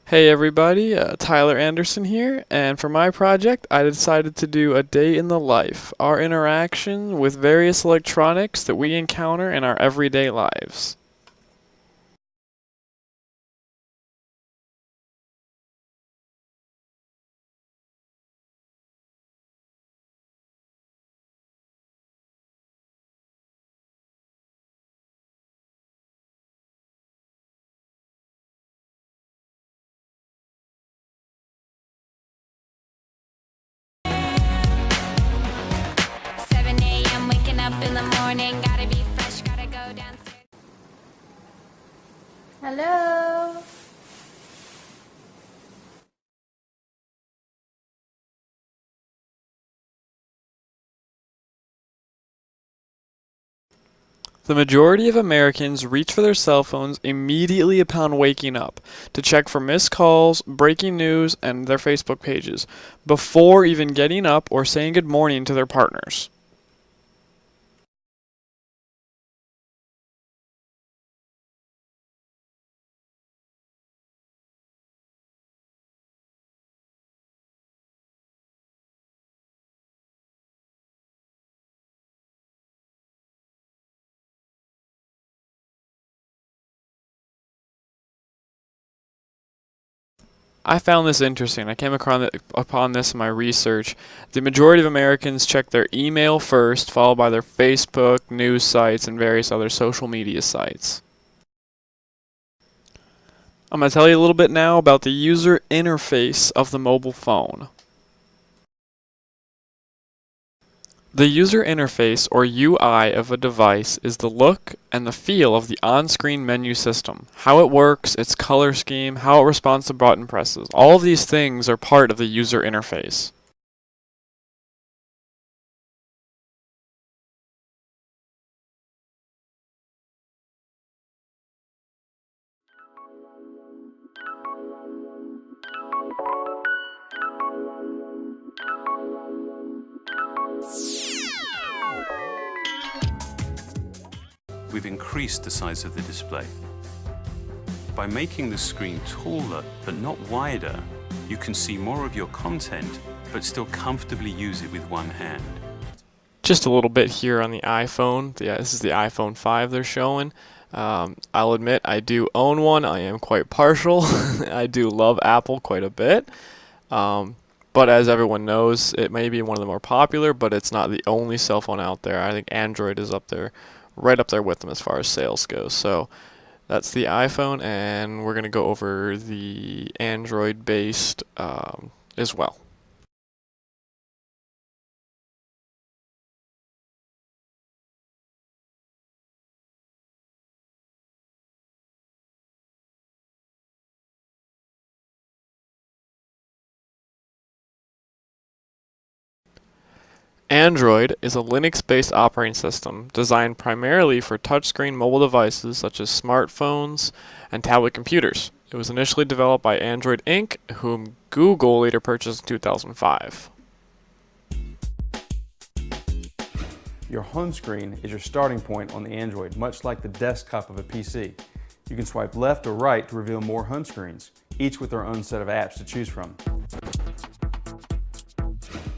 Hey everybody, Tyler Anderson here, and for my project I decided to do a day in the life, our interaction with various electronics that we encounter in our everyday lives. Hello. The majority of Americans reach for their cell phones immediately upon waking up to check for missed calls, breaking news, and their Facebook pages, before even getting up or saying good morning to their partners. I found this interesting. I came upon this in my research. The majority of Americans check their email first, followed by their Facebook, news sites, and various other social media sites. I'm going to tell you a little bit now about the user interface of the mobile phone. The user interface, or UI, of a device is the look and the feel of the on-screen menu system, how it works, its color scheme, how it responds to button presses. All of these things are part of the user interface. We've increased the size of the display. By making the screen taller but not wider, you can see more of your content but still comfortably use it with one hand. Just a little bit here on the iPhone. Yeah, this is the iPhone 5 they're showing. I'll admit I do own one. I am quite partial. I do love Apple quite a bit. But as everyone knows, it may be one of the more popular, but it's not the only cell phone out there. I think Android is up there, right up there with them as far as sales goes. So that's the iPhone, and we're going to go over the Android-based as well. Android is a Linux-based operating system designed primarily for touchscreen mobile devices such as smartphones and tablet computers. It was initially developed by Android Inc., whom Google later purchased in 2005. Your home screen is your starting point on the Android, much like the desktop of a PC. You can swipe left or right to reveal more home screens, each with their own set of apps to choose from.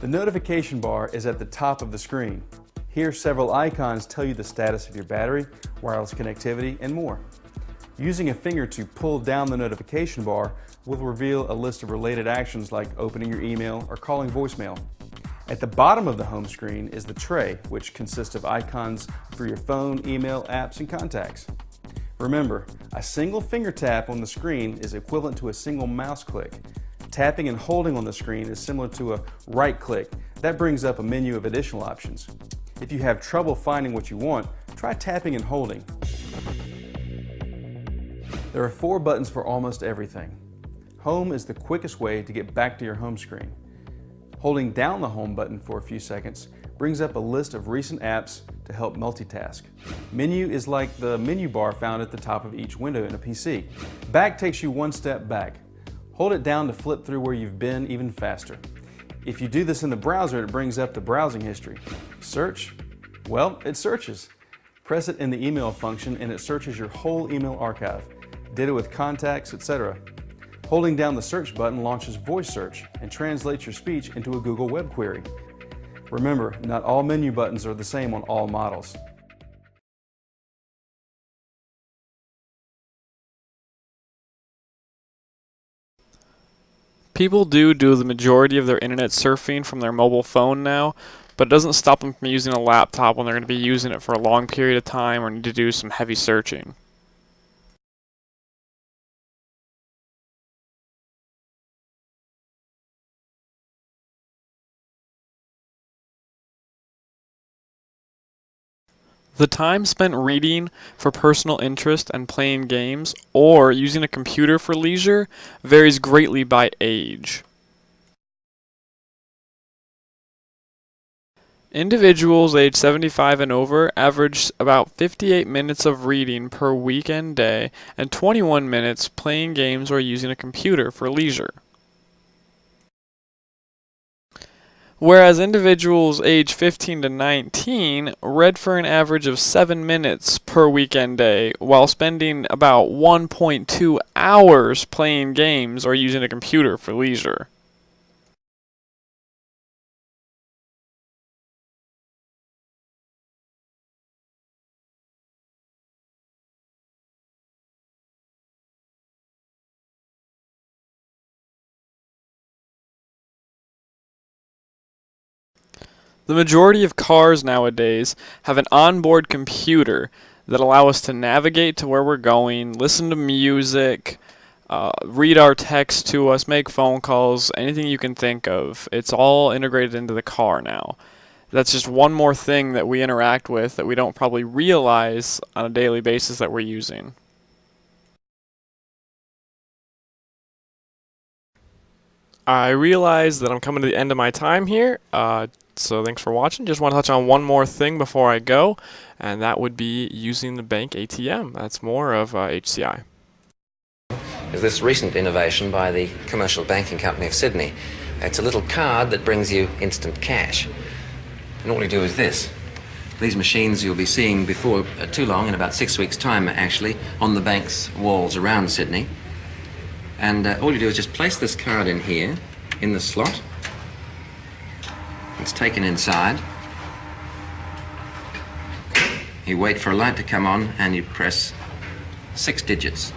The notification bar is at the top of the screen. Here, several icons tell you the status of your battery, wireless connectivity, and more. Using a finger to pull down the notification bar will reveal a list of related actions like opening your email or calling voicemail. At the bottom of the home screen is the tray, which consists of icons for your phone, email, apps, and contacts. Remember, a single finger tap on the screen is equivalent to a single mouse click. Tapping and holding on the screen is similar to a right click. That brings up a menu of additional options. If you have trouble finding what you want, try tapping and holding. There are 4 buttons for almost everything. Home is the quickest way to get back to your home screen. Holding down the home button for a few seconds brings up a list of recent apps to help multitask. Menu is like the menu bar found at the top of each window in a PC. Back takes you one step back. Hold it down to flip through where you've been even faster. If you do this in the browser, it brings up the browsing history. Search? Well, it searches. Press it in the email function and it searches your whole email archive. Ditto with contacts, etc. Holding down the search button launches voice search and translates your speech into a Google web query. Remember, not all menu buttons are the same on all models. People do the majority of their internet surfing from their mobile phone now, but it doesn't stop them from using a laptop when they're going to be using it for a long period of time or need to do some heavy searching. The time spent reading for personal interest and playing games, or using a computer for leisure, varies greatly by age. Individuals aged 75 and over average about 58 minutes of reading per weekend day and 21 minutes playing games or using a computer for leisure. Whereas individuals aged 15 to 19 read for an average of 7 minutes per weekend day, while spending about 1.2 hours playing games or using a computer for leisure. The majority of cars nowadays have an onboard computer that allow us to navigate to where we're going, listen to music, read our text to us, make phone calls, anything you can think of. It's all integrated into the car now. That's just one more thing that we interact with that we don't probably realize on a daily basis that we're using. I realize that I'm coming to the end of my time here. So thanks for watching. Just want to touch on one more thing before I go, and that would be using the bank ATM. That's more of HCI. Is this recent innovation by the Commercial Banking Company of Sydney. It's a little card that brings you instant cash. And all you do is this. These machines you'll be seeing before too long, in about 6 weeks' time actually, on the bank's walls around Sydney. And all you do is just place this card in here, in the slot. It's taken inside. You wait for a light to come on and you press 6 digits.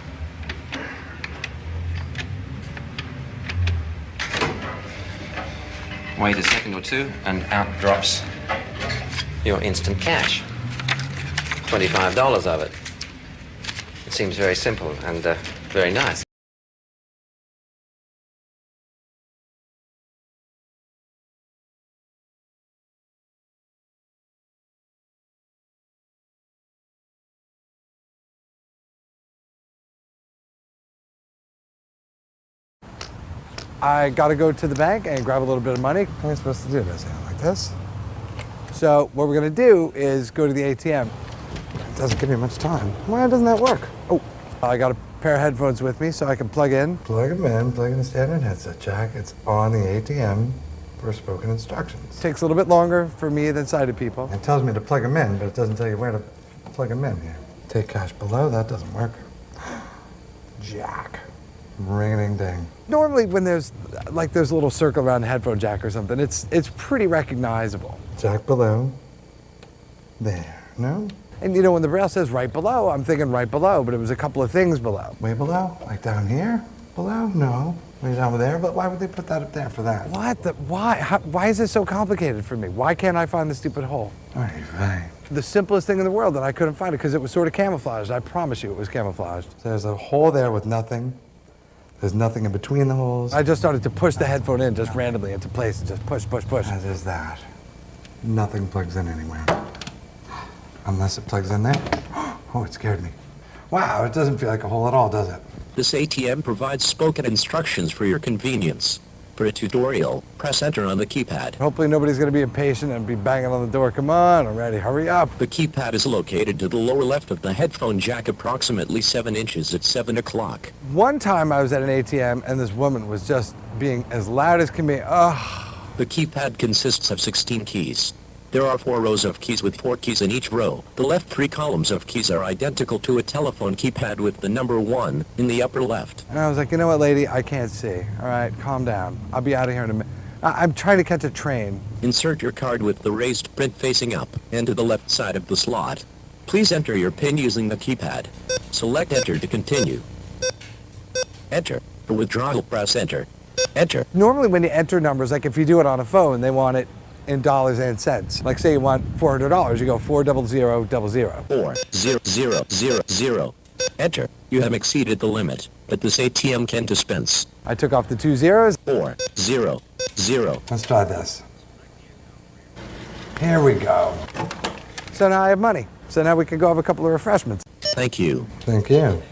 Wait a second or two and out drops your instant cash. $25 of it. It seems very simple and very nice. I got to go to the bank and grab a little bit of money. How am I supposed to do this? Like this? So what we're going to do is go to the ATM. It doesn't give me much time. Why doesn't that work? Oh, I got a pair of headphones with me so I can plug in. Plug them in, plug in the standard headset jack. It's on the ATM for spoken instructions. Takes a little bit longer for me than sighted people. It tells me to plug them in, but it doesn't tell you where to plug them in here. Take cash below, that doesn't work. Jack. Ring-a-ding-ding. Normally when there's a little circle around the headphone jack or something, it's pretty recognizable. Jack below. There. No? And you know, when the braille says right below, I'm thinking right below, but it was a couple of things below. Way below? Like down here? Below? No. Way down there? But why would they put that up there for that? What? Why? Why is this so complicated for me? Why can't I find the stupid hole? Right. The simplest thing in the world, and I couldn't find it because it was sort of camouflaged. I promise you it was camouflaged. There's a hole there with nothing. There's nothing in between the holes. I just started to push the headphone in just randomly into place and just push, push, push. As is that. Nothing plugs in anywhere. Unless it plugs in there. Oh, it scared me. Wow, it doesn't feel like a hole at all, does it? This ATM provides spoken instructions for your convenience. For a tutorial, press enter on the keypad. Hopefully nobody's going to be impatient and be banging on the door. Come on, I'm ready, hurry up. The keypad is located to the lower left of the headphone jack, approximately 7 inches at 7 o'clock. One time I was at an ATM and this woman was just being as loud as can be. Ugh. The keypad consists of 16 keys. There are 4 rows of keys with 4 keys in each row. The left 3 columns of keys are identical to a telephone keypad with the number 1 in the upper left. And I was like, you know what, lady? I can't see. All right, calm down. I'll be out of here in a minute. I'm trying to catch a train. Insert your card with the raised print facing up and to the left side of the slot. Please enter your PIN using the keypad. Select Enter to continue. Enter. For withdrawal, press Enter. Enter. Normally when you enter numbers, like if you do it on a phone, they want it in dollars and cents. Like say you want $400, you go 40000. 40000. Enter. You have exceeded the limit that this ATM can dispense. I took off the 2 zeros. 400. Let's try this. Here we go. So now I have money. So now we can go have a couple of refreshments. Thank you. Thank you.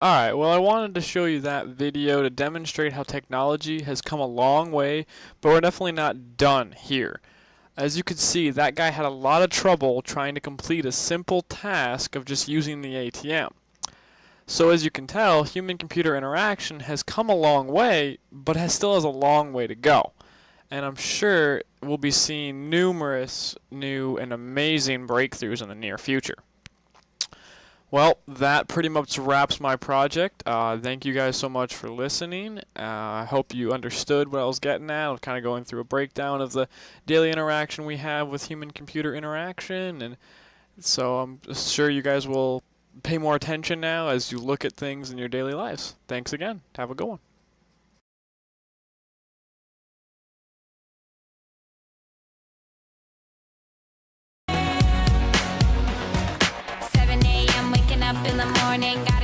Alright, well I wanted to show you that video to demonstrate how technology has come a long way, but we're definitely not done here. As you can see, that guy had a lot of trouble trying to complete a simple task of just using the ATM. So as you can tell, human-computer interaction has come a long way, but still has a long way to go. And I'm sure we'll be seeing numerous new and amazing breakthroughs in the near future. Well, that pretty much wraps my project. Thank you guys so much for listening. I hope you understood what I was getting at. I was kind of going through a breakdown of the daily interaction we have with human-computer interaction, and so I'm sure you guys will pay more attention now as you look at things in your daily lives. Thanks again. Have a good one. Up in the morning.